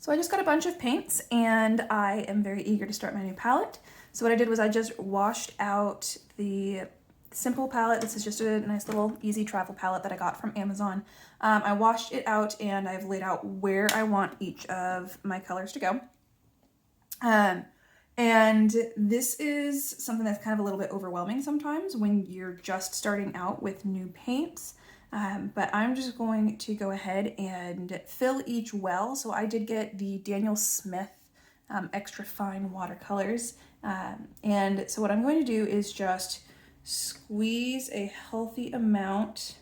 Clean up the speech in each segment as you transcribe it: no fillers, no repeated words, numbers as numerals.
So I just got a bunch of paints and I am very eager to start my new palette. So what I did was I just washed out the simple palette. This is just a nice little easy travel palette that I got from Amazon. I washed it out and I've laid out where I want each of my colors to go. And this is something that's kind of a little bit overwhelming sometimes when you're just starting out with new paints. But I'm just going to go ahead and fill each well. So I did get the Daniel Smith extra fine watercolors. And so what I'm going to do is just squeeze a healthy amount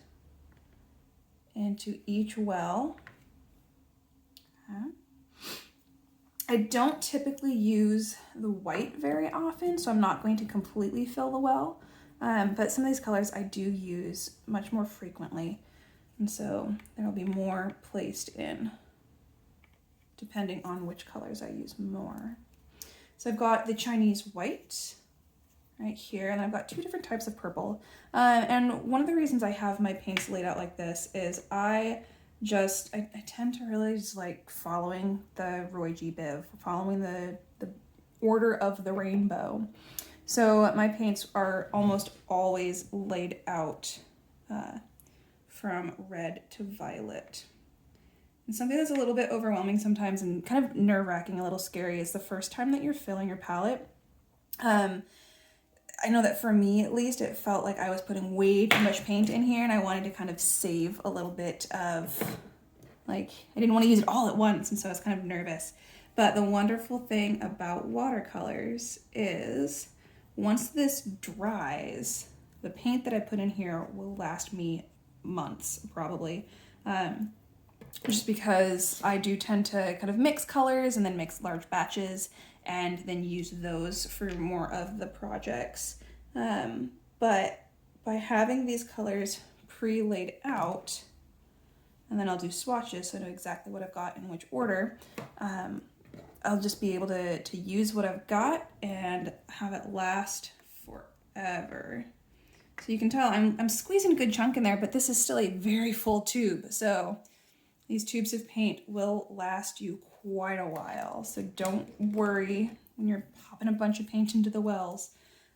into each well. I don't typically use the white very often, so I'm not going to completely fill the well. But some of these colors I do use much more frequently, and so there will be more placed in depending on which colors I use more. So I've got the Chinese white right here, and I've got two different types of purple. And one of the reasons I have my paints laid out like this is I tend to really just like following the Roy G. Biv, following the order of the rainbow. So my paints are almost always laid out from red to violet. And something that's a little bit overwhelming sometimes and kind of nerve-wracking, a little scary, is the first time that you're filling your palette. I know that for me at least, it felt like I was putting way too much paint in here and I wanted to kind of save a little bit of, like, I didn't want to use it all at once, and so I was kind of nervous. But the wonderful thing about watercolors is once this dries, the paint that I put in here will last me months, probably. Just because I do tend to kind of mix colors and then mix large batches and then use those for more of the projects. But by having these colors pre-laid out, and then I'll do swatches so I know exactly what I've got in which order, I'll just be able to use what I've got and have it last forever. So you can tell I'm squeezing a good chunk in there, but this is still a very full tube. So these tubes of paint will last you quite a while. So don't worry when you're popping a bunch of paint into the wells.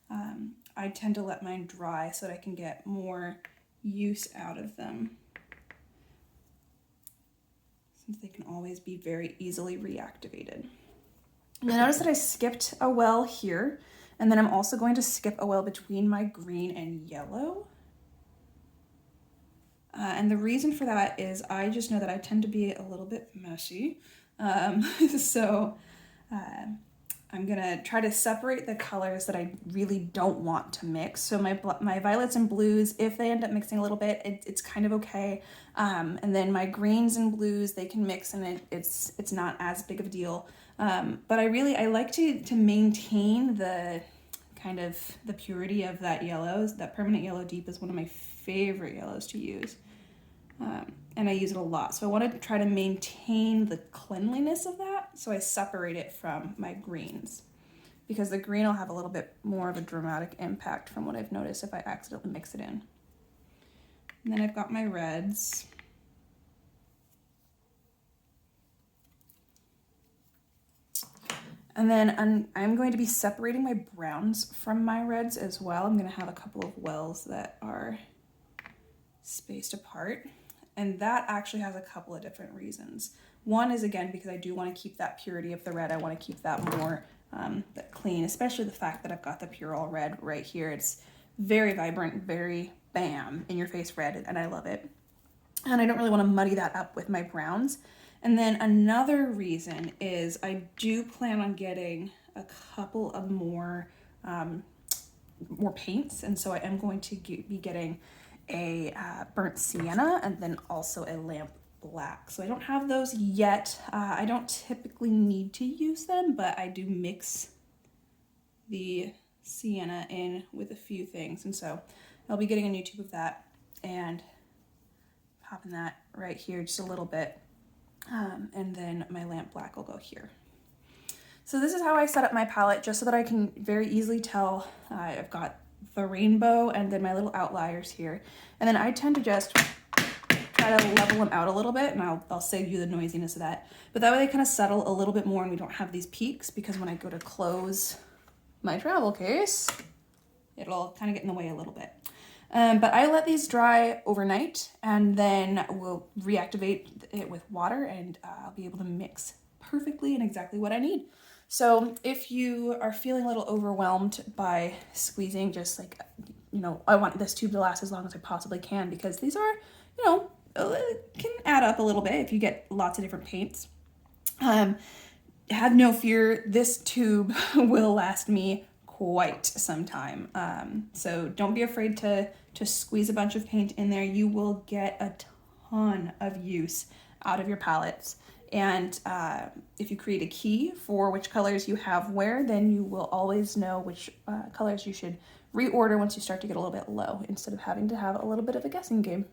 I tend to let mine dry so that I can get more use out of them, since they can always be very easily reactivated. Now notice that I skipped a well here, and then I'm also going to skip a well between my green and yellow. And the reason for that is I just know that I tend to be a little bit messy. So I'm gonna try to separate the colors that I really don't want to mix. So my violets and blues, if they end up mixing a little bit, it's kind of okay. And then my greens and blues, they can mix and it's not as big of a deal. But I like to maintain the kind of the purity of that yellow. That permanent yellow deep is one of my favorite yellows to use. And I use it a lot. So I want to try to maintain the cleanliness of that. So I separate it from my greens, because the green will have a little bit more of a dramatic impact from what I've noticed if I accidentally mix it in. And then I've got my reds. And then I'm going to be separating my browns from my reds as well. I'm going to have a couple of wells that are spaced apart. And that actually has a couple of different reasons. One is, again, because I do want to keep that purity of the red. I want to keep that more that clean, especially the fact that I've got the pyrrol red right here. It's very vibrant, very bam, in your face red, and I love it. And I don't really want to muddy that up with my browns. And then another reason is I do plan on getting a couple of more paints, and so I am going to be getting a burnt sienna and then also a lamp black. So I don't have those yet. I don't typically need to use them, but I do mix the sienna in with a few things, and so I'll be getting a new tube of that and popping that right here just a little bit, and then my lamp black will go here. So this is how I set up my palette, just so that I can very easily tell I've got the rainbow and then my little outliers here. And then I tend to just try try to level them out a little bit, and I'll save you the noisiness of that. But that way they kind of settle a little bit more and we don't have these peaks, because when I go to close my travel case, it'll kind of get in the way a little bit. But I let these dry overnight, and then we'll reactivate it with water, and I'll be able to mix perfectly and exactly what I need. So if you are feeling a little overwhelmed by squeezing, just like, you know, I want this tube to last as long as I possibly can, because these are, you know, can add up a little bit if you get lots of different paints. Have no fear, this tube will last me quite some time. So don't be afraid to squeeze a bunch of paint in there. You will get a ton of use out of your palettes. And if you create a key for which colors you have where, then you will always know which colors you should reorder once you start to get a little bit low, instead of having to have a little bit of a guessing game.